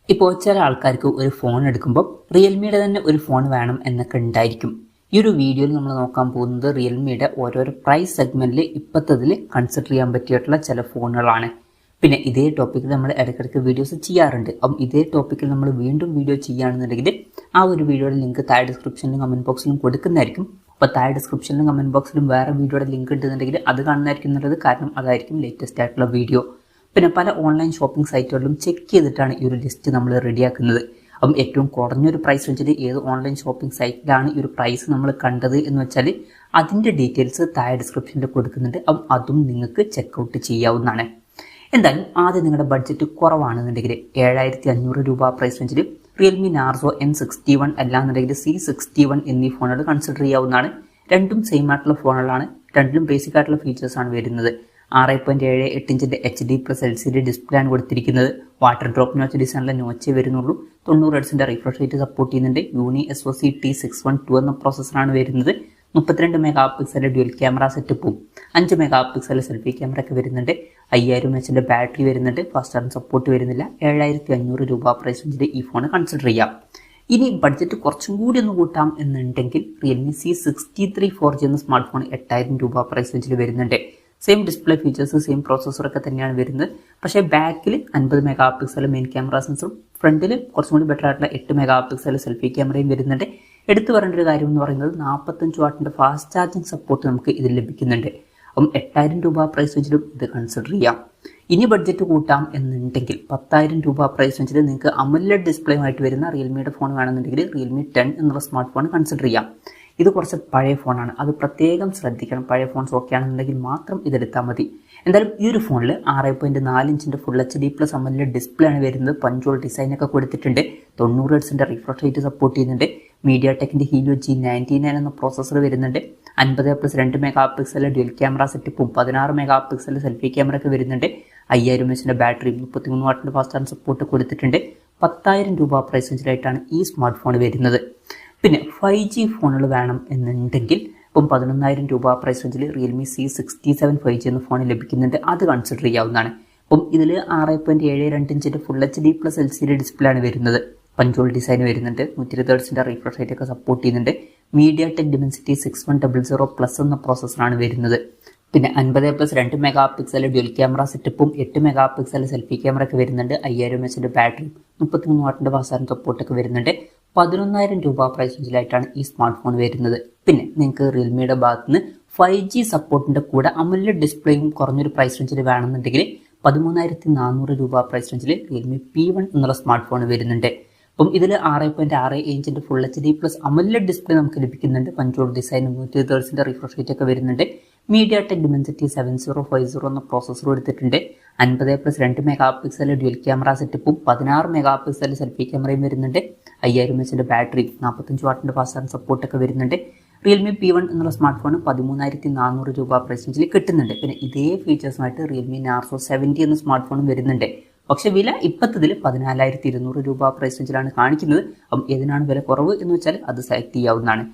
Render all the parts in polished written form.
ഇപ്പോൾ ചില ആൾക്കാർക്ക് ഒരു ഫോൺ എടുക്കുമ്പോൾ റിയൽമിയുടെ തന്നെ ഒരു ഫോൺ വേണം എന്നൊക്കെ ഉണ്ടായിരിക്കും. ഈ ഒരു വീഡിയോയിൽ നമ്മൾ നോക്കാൻ പോകുന്നത് റിയൽമിയുടെ ഓരോരോ പ്രൈസ് സെഗ്മെന്റിൽ ഇപ്പോഴത്തതിൽ കൺസിഡർ ചെയ്യാൻ പറ്റിയിട്ടുള്ള ചില ഫോണുകളാണ്. പിന്നെ ഇതേ ടോപ്പിക്കിൽ നമ്മൾ ഇടയ്ക്കിടയ്ക്ക് വീഡിയോസ് ചെയ്യാറുണ്ട്. അപ്പം ഇതേ ടോപ്പിക്കിൽ നമ്മൾ വീണ്ടും വീഡിയോ ചെയ്യുകയാണെന്നുണ്ടെങ്കിൽ ആ ഒരു വീഡിയോയുടെ ലിങ്ക് താഴെ ഡിസ്ക്രിപ്ഷനിലും കമന്റ് ബോക്സിലും കൊടുക്കുന്നതായിരിക്കും. അപ്പോൾ താഴെ ഡിസ്ക്രിപ്ഷനിലും കമന്റ് ബോക്സിലും വേറെ വീഡിയോയുടെ ലിങ്ക് ഉണ്ടെന്നുണ്ടെങ്കിൽ അത് കാണുന്നതായിരിക്കും എന്നുള്ളത്. കാരണം അതായിരിക്കും ലേറ്റസ്റ്റ് ആയിട്ടുള്ള വീഡിയോ. പിന്നെ പല ഓൺലൈൻ ഷോപ്പിംഗ് സൈറ്റുകളിലും ചെക്ക് ചെയ്തിട്ടാണ് ഈ ഒരു ലിസ്റ്റ് നമ്മൾ റെഡിയാക്കുന്നത്. അപ്പം ഏറ്റവും കുറഞ്ഞൊരു പ്രൈസ് റേഞ്ചിൽ ഏത് ഓൺലൈൻ ഷോപ്പിംഗ് സൈറ്റിലാണ് ഈ ഒരു പ്രൈസ് നമ്മൾ കണ്ടത് എന്ന് വെച്ചാൽ അതിൻ്റെ ഡീറ്റെയിൽസ് താഴെ ഡിസ്ക്രിപ്ഷനിൽ കൊടുക്കുന്നുണ്ട്. അപ്പം അതും നിങ്ങൾക്ക് ചെക്കൗട്ട് ചെയ്യാവുന്നതാണ്. എന്തായാലും ആദ്യം നിങ്ങളുടെ ബഡ്ജറ്റ് കുറവാണെന്നുണ്ടെങ്കിൽ 7500 രൂപ പ്രൈസ് റേഞ്ചിൽ റിയൽമി നാർസോ M61 അല്ലാന്നുണ്ടെങ്കിൽ C61 എന്നീ ഫോണുകൾ കൺസിഡർ ചെയ്യാവുന്നതാണ്. രണ്ടും സെയിം ആയിട്ടുള്ള ഫോണുകളാണ്. രണ്ടിലും ബേസിക് ആയിട്ടുള്ള ഫീച്ചേഴ്സാണ് വരുന്നത്. 6.78 ഇഞ്ചിന്റെ HD+LCD ഡിസ്പ്ലേ ആണ് കൊടുത്തിരിക്കുന്നത്. വാട്ടർ ഡ്രോപ്പ് നോച്ച് ഡിസൈനിലെ നോച്ചേ വരുന്നുള്ളൂ. 90 ഹെർട്സിന്റെ റിഫ്രഷ് റേറ്റ് സപ്പോർട്ട് ചെയ്യുന്നുണ്ട്. യൂണി SoC T612 എന്ന പ്രോസസ്സറാണ് വരുന്നത്. 32 മെഗാ പിക്സൽ ഡ്യുവൽ ക്യാമറ സെറ്റപ്പും 5 മെഗാ പിക്സൽ സെൽഫി ക്യാമറ ഒക്കെ വരുന്നുണ്ട്. 5000 mAh ബാറ്ററി വരുന്നുണ്ട്. ഫാസ്റ്റ് ചാർജിംഗ് സപ്പോർട്ട് വരുന്നില്ല. 7500 രൂപ പ്രൈസ് റേഞ്ചിൽ ഈ ഫോൺ കൺസിഡർ ചെയ്യാം. ഇനി ബഡ്ജറ്റ് കുറച്ചും കൂടി ഒന്ന് കൂട്ടാം എന്നുണ്ടെങ്കിൽ റിയൽമി C63 4G എന്ന സ്മാർട്ട് ഫോൺ 8000 രൂപ പ്രൈസ് റേഞ്ചിൽ വരുന്നുണ്ട്. സെയിം ഡിസ്പ്ലേ ഫീച്ചേഴ്സ്, സെയിം പ്രോസസ്സറൊക്കെ തന്നെയാണ് വരുന്നത്. പക്ഷേ ബാക്കിൽ 50 മെഗാ പിക്സൽ മെയിൻ ക്യാമറ സെൻസറും ഫ്രണ്ടിൽ കുറച്ചും കൂടി ബെറ്റർ ആയിട്ടുള്ള 8 മെഗാ പിക്സൽ സെൽഫി ക്യാമറയും വരുന്നുണ്ട്. എടുത്തു പറയേണ്ട ഒരു കാര്യം എന്ന് പറയുന്നത് 45 വാട്ടിന്റെ ഫാസ്റ്റ് ചാർജിങ് സപ്പോർട്ട് നമുക്ക് ഇതിൽ ലഭിക്കുന്നുണ്ട്. അപ്പം 8000 രൂപ പ്രൈസ് റേഞ്ചിലും ഇത് കൺസിഡർ ചെയ്യാം. ഇനി ബഡ്ജറ്റ് കൂട്ടാം എന്നുണ്ടെങ്കിൽ 10000 രൂപ പ്രൈസ് റേഞ്ചിൽ നിങ്ങൾക്ക് അമോലെഡ് ഡിസ്പ്ലേയുമായിട്ട് വരുന്ന റിയൽമിയുടെ ഫോൺ വേണമെന്നുണ്ടെങ്കിൽ റിയൽമി 10 എന്നുള്ള സ്മാർട്ട് ഫോൺ കൺസിഡർ ചെയ്യാം. ഇത് കുറച്ച് പഴയ ഫോണാണ്, അത് പ്രത്യേകം ശ്രദ്ധിക്കണം. പഴയ ഫോൺസ് ഓക്കെ ആണെന്നുണ്ടെങ്കിൽ മാത്രം ഇതെടുത്താൽ മതി. എന്തായാലും ഈ ഒരു ഫോണിൽ 6.4 ഇഞ്ചിന്റെ ഫുൾ HD+ അമോലെഡ് ഡിസ്പ്ലേ ആണ് വരുന്നത്. പഞ്ചോൾ ഡിസൈനൊക്കെ കൊടുത്തിട്ടുണ്ട്. 90 ഹെർട്സിന്റെ റിഫ്രഷ് റേറ്റ് സപ്പോർട്ട് ചെയ്യുന്നുണ്ട്. MediaTekന്റെ Helio G99 എന്ന പ്രോസസ്സർ വരുന്നുണ്ട്. 50+2 മെഗാ പിക്സൽ ഡ്യുവൽ ക്യാമറ സെറ്റപ്പും 16 മെഗാ പിക്സൽ സെൽഫി ക്യാമറ ഒക്കെ വരുന്നുണ്ട്. 5000 mAh ബാറ്ററിയും 33 വാട്ടിന്റെ ഫാസ്റ്റ് ചാർജിംഗ് സപ്പോർട്ട് കൊടുത്തിട്ടുണ്ട്. 10000 രൂപ പ്രൈസ് റേഞ്ചിലായിട്ടാണ് ഈ സ്മാർട്ട് ഫോൺ വരുന്നത്. പിന്നെ 5G ഫോണുകൾ വേണം എന്നുണ്ടെങ്കിൽ ഇപ്പം 11000 രൂപ പ്രൈസ് റേഞ്ചിൽ റിയൽമി C67 5G എന്ന ഫോൺ ലഭിക്കുന്നുണ്ട്. അത് കൺസിഡർ ചെയ്യാവുന്നതാണ്. അപ്പം ഇതിൽ 6.72 ഇഞ്ചിന്റെ ഫുൾ HD+LCD ഡിസ്പ്ലേ ആണ് വരുന്നത്. പഞ്ചോൾ ഡിസൈൻ വരുന്നുണ്ട്. 120 ഹെർട്സിന്റെ റിഫ്രഷ് റേറ്റ് ഒക്കെ സപ്പോർട്ട് ചെയ്യുന്നുണ്ട്. MediaTek Dimensity 6100+ എന്ന പ്രോസസ്സറാണ് വരുന്നത്. പിന്നെ 50+2 മെഗാ പിക്സൽ ഡ്യുവൽ ക്യാമറ സെറ്റപ്പും 8 മെഗാ പിക്സൽ സെൽഫി ക്യാമറ ഒക്കെ വരുന്നുണ്ട്. 5000 mAh ബാറ്ററി 33 വാട്ടിന്റെ ഫാസ്റ്റ് ചാർജിംഗ് സപ്പോർട്ടൊക്കെ വരുന്നുണ്ട്. 11000 രൂപ പ്രൈസ് റേഞ്ചിലായിട്ടാണ് ഈ സ്മാർട്ട് ഫോൺ വരുന്നത്. പിന്നെ നിങ്ങൾക്ക് റിയൽമിയുടെ ഭാഗത്ത് നിന്ന് 5G സപ്പോർട്ടിന്റെ കൂടെ അമോലെഡ് ഡിസ്പ്ലേയും കുറഞ്ഞൊരു പ്രൈസ് റേഞ്ചിൽ വേണമെന്നുണ്ടെങ്കിൽ 13400 രൂപ പ്രൈസ് റേഞ്ചിൽ റിയൽമി P1 എന്നുള്ള സ്മാർട്ട് ഫോൺ വരുന്നുണ്ട്. അപ്പം ഇതിൽ 6.6 ഇഞ്ചിന്റെ ഫുൾ HD+ അമോലെഡ് ഡിസ്പ്ലേ നമുക്ക് ലഭിക്കുന്നുണ്ട്. പഞ്ചോൾ ഡിസൈൻ 120 ഹെർട്സിന്റെ റിഫ്രഷ് റേറ്റ് ഒക്കെ വരുന്നുണ്ട്. MediaTek Dimensity 7050 എന്ന പ്രോസസ്സർ എടുത്തിട്ടുണ്ട്. 50+2 മെഗാ പിക്സൽ ഡ്യുവൽ ക്യാമറ സെറ്റപ്പും 16 മെഗാ പിക്സൽ സെൽഫി ക്യാമറയും വരുന്നുണ്ട്. 5000 mAh ബാറ്ററി 45 വാട്ടിന്റെ ഫാസ്റ്റ് ചാർജിംഗ് സപ്പോർട്ടൊക്കെ വരുന്നുണ്ട്. റിയൽമി P1 എന്നുള്ള സ്മാർട്ട് ഫോൺ 13400 രൂപ പ്രൈസ് റേഞ്ചിൽ കിട്ടുന്നുണ്ട്. പിന്നെ ഇതേ ഫീച്ചേഴ്സുമായിട്ട് റിയൽമി നാർസോ 70 എന്ന സ്മാർട്ട് ഫോണും വരുന്നുണ്ട്. പക്ഷെ വില ഇപ്പത്തതിൽ 14200 രൂപ പ്രൈസ് റേഞ്ചിലാണ് കാണിക്കുന്നത്. അപ്പം ഏതിനാണ് വില കുറവ് എന്ന് വെച്ചാൽ അത് സെലക്ട് ചെയ്യാവുന്നതാണ്.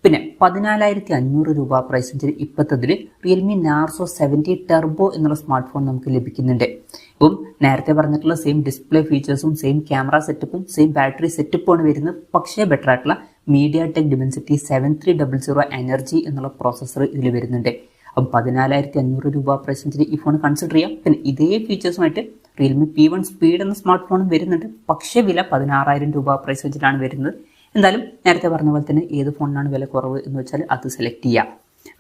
പിന്നെ 14500 രൂപ പ്രൈസ് റേഞ്ചിൽ ഇപ്പത്തതിൽ റിയൽമി നാർസോ 70 ടെർബോ എന്നുള്ള സ്മാർട്ട് ഫോൺ നമുക്ക് ലഭിക്കുന്നുണ്ട്. ഇപ്പം നേരത്തെ പറഞ്ഞിട്ടുള്ള സെയിം ഡിസ്പ്ലേ ഫീച്ചേഴ്സും സെയിം ക്യാമറ സെറ്റപ്പും സെയിം ബാറ്ററി സെറ്റപ്പുമാണ് വരുന്നത്. പക്ഷേ ബെറ്റർ ആയിട്ടുള്ള MediaTek Dimensity 7300 എനർജി എന്നുള്ള പ്രോസസ്സർ ഇതിൽ വരുന്നുണ്ട്. അപ്പം 14500 രൂപ പ്രൈസ് റേഞ്ചിൽ ഈ ഫോൺ കൺസിഡർ ചെയ്യാം. പിന്നെ ഇതേ ഫീച്ചേഴ്സുമായിട്ട് റിയൽമി P1 സ്പീഡ് എന്ന സ്മാർട്ട് ഫോണും വരുന്നുണ്ട്. പക്ഷേ വില 16000 രൂപ പ്രൈസ് റേഞ്ചിലാണ് വരുന്നത്. എന്തായാലും നേരത്തെ പറഞ്ഞ പോലെ തന്നെ ഏത് ഫോണിനാണ് വില കുറവ് എന്ന് വെച്ചാൽ അത് സെലക്ട് ചെയ്യാം.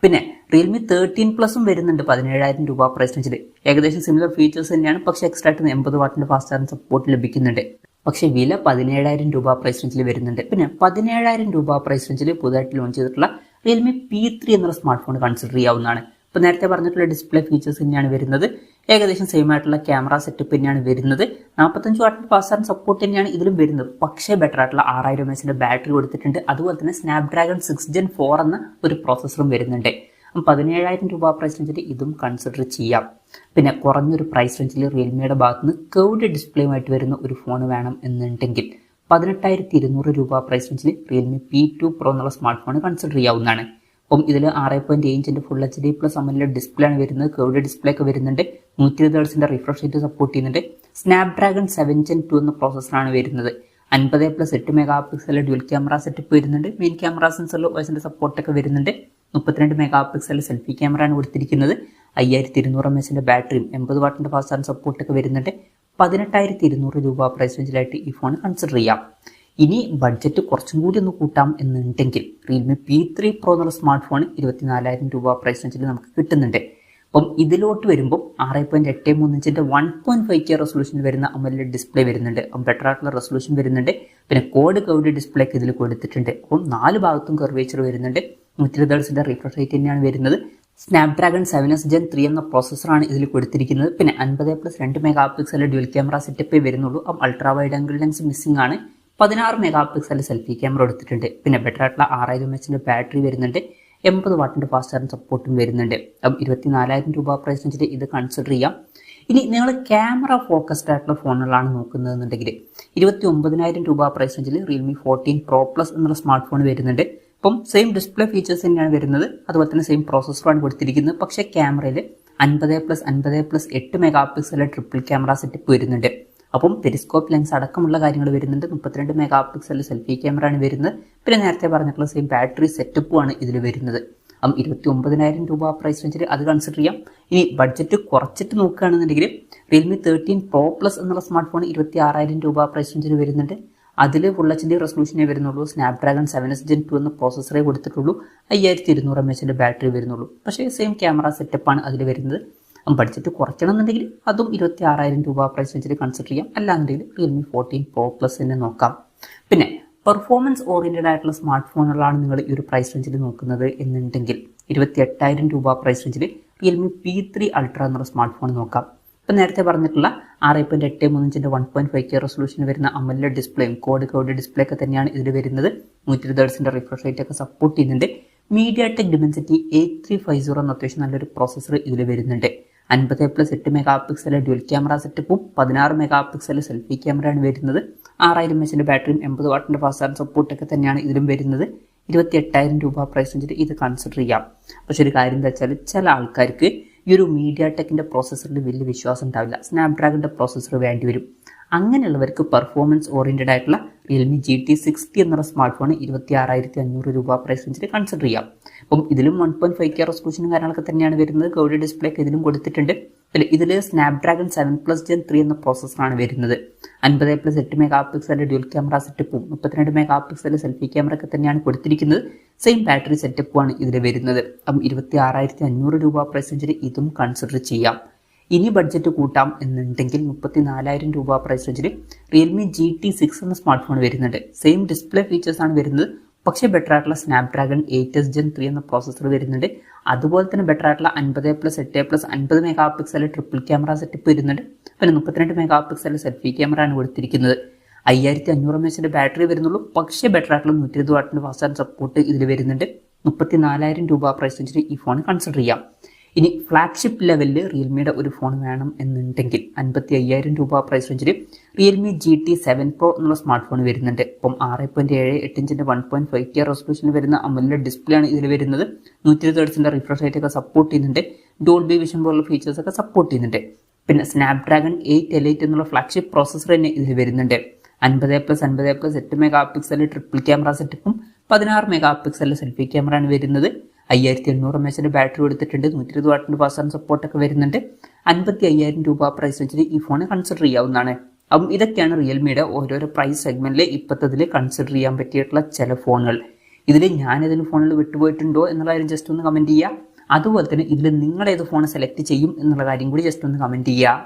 പിന്നെ റിയൽമി 13+ വരുന്നുണ്ട് 17000 രൂപ പ്രൈസ് റേഞ്ചിൽ. ഏകദേശം സിമിലർ ഫീച്ചേഴ്സ് തന്നെയാണ്. പക്ഷേ എക്സ്ട്രാ ആയിട്ട് 80 വാട്ടിന്റെ ഫാസ്റ്റ് ചാർജിംഗ് സപ്പോർട്ട് ലഭിക്കുന്നുണ്ട്. പക്ഷേ വില 17000 രൂപ പ്രൈസ് റേഞ്ചിൽ വരുന്നുണ്ട്. പിന്നെ 17000 രൂപ പ്രൈസ് റേഞ്ചിൽ പുതുതായിട്ട് ലോഞ്ച് ചെയ്തിട്ടുള്ള റിയൽമി P3 എന്നുള്ള സ്മാർട്ട് ഫോൺ കൺസിഡർ ചെയ്യാവുന്നതാണ്. ഇപ്പോൾ നേരത്തെ പറഞ്ഞിട്ടുള്ള ഡിസ്പ്ലേ ഫീച്ചേഴ്സ് തന്നെയാണ് വരുന്നത്. ഏകദേശം സെയിം ആയിട്ടുള്ള ക്യാമറ സെറ്റപ്പ് തന്നെയാണ് വരുന്നത്. 45 വാട്ടിന്റെ ഫാസ്റ്റ് ചാർജിംഗ് സപ്പോർട്ട് തന്നെയാണ് ഇതിലും വരുന്നത്. പക്ഷേ ബെറ്റർ ആയിട്ടുള്ള 6000 mAh ബാറ്ററി കൊടുത്തിട്ടുണ്ട്. അതുപോലെ തന്നെ സ്നാപ്ഡ്രാഗൺ 6 Gen 4 എന്ന ഒരു പ്രോസസ്സറും വരുന്നുണ്ട്. 17000 രൂപ പ്രൈസ് റേഞ്ചിൽ ഇതും കൺസിഡർ ചെയ്യാം. പിന്നെ കുറഞ്ഞൊരു പ്രൈസ് റേഞ്ചിൽ റിയൽമിയുടെ ഭാഗത്ത് നിന്ന് കർവ്ഡ് ഡിസ്പ്ലേയുമായിട്ട് വരുന്ന ഒരു ഫോൺ വേണം എന്നുണ്ടെങ്കിൽ 18200 രൂപ പ്രൈസ് റേഞ്ചിൽ റിയൽമി P2 Pro എന്നുള്ള സ്മാർട്ട് ഫോൺ കൺസിഡർ ചെയ്യാവുന്നതാണ്. അപ്പം ഇതിൽ 6.7 ഇഞ്ചിന്റെ ഫുൾ HD+ അമോലെഡ് ഡിസ്പ്ലേ ആണ് വരുന്നത്. കർവ്ഡ് ഡിസ്പ്ലേ ഒക്കെ വരുന്നുണ്ട്. 120 ഹെർട്സിന്റെ റിഫ്രഷ് റേറ്റ് സപ്പോർട്ട് ചെയ്യുന്നുണ്ട്. സ്നാപ്ഡ്രാഗൺ 7 Gen 2 എന്ന പ്രോസസ്സറാണ് വരുന്നത്. 50+8 mega pixel dual camera setup വരുന്നുണ്ട്. മെയിൻ ക്യാമറ സെൻസറിൽ OISന്റെ സപ്പോർട്ടൊക്കെ വരുന്നുണ്ട്. 32 മെഗാ പിക്സൽ സെൽഫി ക്യാമറയാണ് കൊടുത്തിരിക്കുന്നത്. 5200 mAhന്റെ ബാറ്ററിയും 80 വാട്ടിന്റെ ഫാസ്റ്റ് ചാർജ് സപ്പോർട്ടൊക്കെ വരുന്നുണ്ട്. 18,200 രൂപ പ്രൈസ് റേഞ്ചിലായിട്ട് ഈ ഫോൺ കൺസിഡർ ചെയ്യാം. ഇനി ബഡ്ജറ്റ് കുറച്ചും കൂടി ഒന്ന് കൂട്ടാം എന്നുണ്ടെങ്കിൽ റിയൽമി P3 Pro എന്നുള്ള സ്മാർട്ട് ഫോൺ 24,000 രൂപ പ്രൈസ് റേഞ്ചിൽ നമുക്ക് കിട്ടുന്നുണ്ട്. അപ്പം ഇതിലോട്ട് വരുമ്പോൾ 6.83 ഇഞ്ചിന്റെ 1.5K റെസൊല്യൂഷനിൽ വരുന്ന AMOLED ഡിസ്പ്ലേ വരുന്നുണ്ട്. അപ്പം ബെറ്റർ ആയിട്ടുള്ള റെസൊല്യൂഷൻ വരുന്നുണ്ട്. പിന്നെ കർവ്ഡ് ഡിസ്പ്ലേ ഒക്കെ ഇതിൽ കൊടുത്തിട്ടുണ്ട്. അപ്പം 4 ഭാഗത്തും കർവേച്ചർ വരുന്നുണ്ട്. 120 Hz റിഫ്രഷ് റേറ്റ് തന്നെയാണ് വരുന്നത്. സ്നാപ്ഡ്രാഗൺ 7 Gen 3 എന്ന പ്രോസസ്സറാണ് ഇതിൽ കൊടുത്തിരിക്കുന്നത്. പിന്നെ 50+2 മെഗാ പിക്സൽ ഡ്യുവൽ ക്യാമറ സെറ്റപ്പേ വരുന്നുള്ളൂ. അപ്പം ultra wide angle lens missing ആണ്. 16 മെഗാ പിക്സൽ സെൽഫി ക്യാമറ എടുത്തിട്ടുണ്ട്. പിന്നെ ബെറ്റർ ആയിട്ടുള്ള 6000 mAhന്റെ ബാറ്ററി വരുന്നുണ്ട്. 80 വാട്ടിന്റെ ഫാസ്റ്റ് ചാർജ് സപ്പോർട്ടും വരുന്നുണ്ട്. അപ്പം 24,000 രൂപ പ്രൈസ് റേഞ്ചിൽ ഇത് കൺസിഡർ ചെയ്യാം. ഇനി നിങ്ങൾ ക്യാമറ ഫോക്കസ്ഡ് ആയിട്ടുള്ള ഫോണുകളാണ് നോക്കുന്നതെന്നുണ്ടെങ്കിൽ 29,000 രൂപ പ്രൈസ് റേഞ്ചിൽ റിയൽമി 14 Pro Plus എന്നുള്ള സ്മാർട്ട് ഫോൺ വരുന്നുണ്ട്. അപ്പം സെയിം ഡിസ്പ്ലേ ഫീച്ചേഴ്സ് തന്നെയാണ് വരുന്നത്. അതുപോലെ തന്നെ സെയിം പ്രോസസ്സറാണ് കൊടുത്തിരിക്കുന്നത്. പക്ഷേ ക്യാമറയിൽ 50+8 mega pixel triple camera setup വരുന്നുണ്ട്. അപ്പം പെരിസ്കോപ്പ് ലെൻസ് അടക്കമുള്ള കാര്യങ്ങൾ വരുന്നുണ്ട്. 32 മെഗാ പിക്സൽ സെൽഫി ക്യാമറയാണ് വരുന്നത്. പിന്നെ നേരത്തെ പറഞ്ഞിട്ടുള്ള സെയിം ബാറ്ററി സെറ്റപ്പുമാണ് ഇതിൽ വരുന്നത്. അപ്പം 29,000 രൂപ പ്രൈസ് റേഞ്ചിൽ അത് കൺസിഡർ ചെയ്യാം. ഇനി ബഡ്ജറ്റ് കുറച്ചിട്ട് നോക്കുകയാണെന്നുണ്ടെങ്കിൽ റിയൽമി 13 Pro Plus എന്നുള്ള സ്മാർട്ട് ഫോൺ 26,000 രൂപ പ്രൈസ് റേഞ്ചിൽ വരുന്നുണ്ട്. അതിൽ ഫുൾ HD റെസൊല്യൂഷനേ വരുന്നുള്ളൂ. സ്നാപ്ഡ്രാഗൺ 7 Gen 2 എന്ന പ്രോസസ്സറേ കൊടുത്തിട്ടുള്ളൂ. 5200 mAhന്റെ ബാറ്ററി വരുന്നുള്ളൂ. പക്ഷേ സെയിം ക്യാമറ സെറ്റപ്പാണ് അതിൽ വരുന്നത്. ബഡ്ജറ്റ് കുറയ്ക്കണമെന്നുണ്ടെങ്കിൽ അതും 26,000 രൂപ പ്രൈസ് റേഞ്ചിൽ കൺസിഡർ ചെയ്യാം. അല്ലാന്നുണ്ടെങ്കിൽ റിയൽമി 14 Pro Plus തന്നെ നോക്കാം. പിന്നെ പെർഫോമൻസ് ഓറിയന്റഡ് ആയിട്ടുള്ള സ്മാർട്ട് ഫോണുകളാണ് നിങ്ങൾ ഈ ഒരു പ്രൈസ് റേഞ്ചിൽ നോക്കുന്നത് എന്നുണ്ടെങ്കിൽ 28,000 രൂപ പ്രൈസ് റേഞ്ചിൽ റിയൽമി P3 Ultra എന്നുള്ള സ്മാർട്ട് ഫോൺ നോക്കാം. ഇപ്പം നേരത്തെ പറഞ്ഞിട്ടുള്ള 6.83 ഇഞ്ചിന്റെ 1.5K റെസൊല്യൂഷൻ വരുന്ന AMOLED ഡിസ്പ്ലേയും കർവ്ഡ് ഡിസ്പ്ലേ ഒക്കെ തന്നെയാണ് ഇതിൽ വരുന്നത്. 120 Hz റിഫ്രഷ് റേറ്റ് ഒക്കെ സപ്പോർട്ട് ചെയ്യുന്നുണ്ട്. MediaTek Dimensity 8350 എന്ന അത്യാവശ്യം നല്ലൊരു പ്രോസസ്സർ ഇതിൽ വരുന്നുണ്ട്. 50+8 മെഗാ പിക്സൽ ഡ്യുവൽ ക്യാമറ സെറ്റപ്പും 16 മെഗാ പിക്സൽ സെൽഫി ക്യാമറയാണ് വരുന്നത്. 6000 mAhന്റെ ബാറ്ററിയും 80 വാട്ടിന്റെ ഫാസ്റ്റ് ചാർജ് സപ്പോർട്ടൊക്കെ തന്നെയാണ് ഇതിലും വരുന്നത്. 28,000 രൂപ പ്രൈസ് റേഞ്ചിൽ ഇത് കൺസിഡർ ചെയ്യാം. പക്ഷെ ഒരു കാര്യം എന്താ വെച്ചാൽ ചില ആൾക്കാർക്ക് ഈ ഒരു MediaTekന്റെ പ്രോസസ്സറിൽ വലിയ വിശ്വാസം ഉണ്ടാവില്ല. സ്നാപ്ഡ്രാഗന്റെ പ്രോസസ്സർ വേണ്ടി വരും. അങ്ങനെയുള്ളവർക്ക് പെർഫോമൻസ് ഓറിയന്റഡ് ആയിട്ടുള്ള റിയൽമി GT60 എന്നുള്ള സ്മാർട്ട് ഫോൺ 26,500 രൂപ പ്രൈസ് റേഞ്ചിൽ കൺസിഡർ ചെയ്യാം. അപ്പം ഇതിലും 1.5K റെസൊല്യൂഷനും കാര്യങ്ങളൊക്കെ തന്നെയാണ് വരുന്നത്. കർവ്ഡ് ഡിസ്പ്ലേ ഒക്കെ ഇതിലും കൊടുത്തിട്ടുണ്ട്. ഇതിൽ സ്നാപ്ഡ്രാഗൺ 7 Gen 3 എന്ന പ്രോസസ്സറാണ് വരുന്നത്. 50+8 മെഗാ പിക്സൽ ഡ്യുവൽ ക്യാമറ സെറ്റപ്പും 32 മെഗാ പിക്സൽ സെൽഫി ക്യാമറ ഒക്കെ തന്നെയാണ് കൊടുത്തിരിക്കുന്നത്. സെയിം ബാറ്ററി സെറ്റപ്പുമാണ് ഇതിൽ വരുന്നത്. അപ്പം 26,500 രൂപ പ്രൈസ് റേഞ്ചിൽ ഇതും കൺസിഡർ ചെയ്യാം. ഇനി ബഡ്ജറ്റ് കൂട്ടാം എന്നുണ്ടെങ്കിൽ 34,000 രൂപ പ്രൈസ് റേഞ്ചിൽ റിയൽമി GT6 എന്ന സ്മാർട്ട് ഫോൺ വരുന്നുണ്ട്. സെയിം ഡിസ്പ്ലേ ഫീച്ചേഴ്സ് ആണ് വരുന്നത്. പക്ഷേ ബെറ്റർ ആയിട്ടുള്ള സ്നാപ്ഡ്രാഗൺ 8 Gen 3 എന്ന പ്രോസസ്സർ വരുന്നുണ്ട്. അതുപോലെ തന്നെ ബെറ്റർ ആയിട്ടുള്ള 50+8+50 mega pixel triple camera setup വരുന്നുണ്ട്. പിന്നെ 32 മെഗാ പിക്സൽ സെൽഫി ക്യാമറ ആണ് കൊടുത്തിരിക്കുന്നത്. 5500 mAhന്റെ ബാറ്ററി വരുന്നുള്ളൂ. പക്ഷേ ബെറ്റർ ആയിട്ടുള്ള 120 വാട്ടിന്റെ ഫാസ്റ്റ് ചാർജ് സപ്പോർട്ട് ഇതിൽ വരുന്നുണ്ട്. 34,000 രൂപ പ്രൈസ് റേഞ്ചിൽ ഈ ഫോൺ കൺസിഡർ ചെയ്യാം. ഇനി ഫ്ലാഗ്ഷിപ്പ് ലെവലിൽ റിയൽമിയുടെ ഒരു ഫോൺ വേണം എന്നുണ്ടെങ്കിൽ 55,000 രൂപ പ്രൈസ് റേഞ്ചിൽ റിയൽമി GT7 Pro എന്നുള്ള സ്മാർട്ട് ഫോൺ വരുന്നുണ്ട്. അപ്പം 6.78 ഇഞ്ചിന്റെ 1.5K റെസൊല്യൂഷനിൽ വരുന്ന AMOLED ഡിസ്പ്ലേ ആണ് ഇതിൽ വരുന്നത്. 120 Hz റിഫ്രഷ് റേറ്റ് ഒക്കെ സപ്പോർട്ട് ചെയ്യുന്നുണ്ട്. ഡോൾബി വിഷൻ പോലുള്ള ഫീച്ചേഴ്സ് ഒക്കെ സപ്പോർട്ട് ചെയ്യുന്നുണ്ട്. പിന്നെ സ്നാപ്ഡ്രാഗൺ 8 Elite എന്നുള്ള ഫ്ലാഗ്ഷിപ്പ് പ്രോസസ്സർ തന്നെ ഇതിൽ വരുന്നുണ്ട്. 50+8 മെഗാ പിക്സൽ ട്രിപ്പിൾ ക്യാമറ സെറ്റപ്പും 16 മെഗാ പിക്സൽ സെൽഫി ക്യാമറ ആണ് വരുന്നത്. 5800 mAhന്റെ ബാറ്ററി കൊടുത്തിട്ടുണ്ട്. 120 വാട്ടിന്റെ ഫാസ്റ്റ് ചാർജ് സപ്പോർട്ടൊക്കെ വരുന്നുണ്ട്. 55,000 രൂപ പ്രൈസ് വെച്ചിട്ട് ഈ ഫോൺ കൺസിഡർ ചെയ്യാവുന്നതാണ്. അപ്പം ഇതൊക്കെയാണ് റിയൽമിയുടെ ഓരോരോ പ്രൈസ് സെഗ്മെന്റിൽ ഇപ്പോഴത്തതിൽ കൺസിഡർ ചെയ്യാൻ പറ്റിയിട്ടുള്ള ചില ഫോണുകൾ. ഇതിൽ ഞാൻ ഏതെങ്കിലും ഫോണിൽ വിട്ടുപോയിട്ടുണ്ടോ എന്നുള്ള കാര്യം ജസ്റ്റ് ഒന്ന് കമന്റ് ചെയ്യുക. അതുപോലെ തന്നെ ഇതിൽ നിങ്ങൾ ഏത് ഫോൺ സെലക്ട് ചെയ്യും എന്നുള്ള കാര്യം കൂടി ജസ്റ്റ് ഒന്ന് കമന്റ് ചെയ്യുക.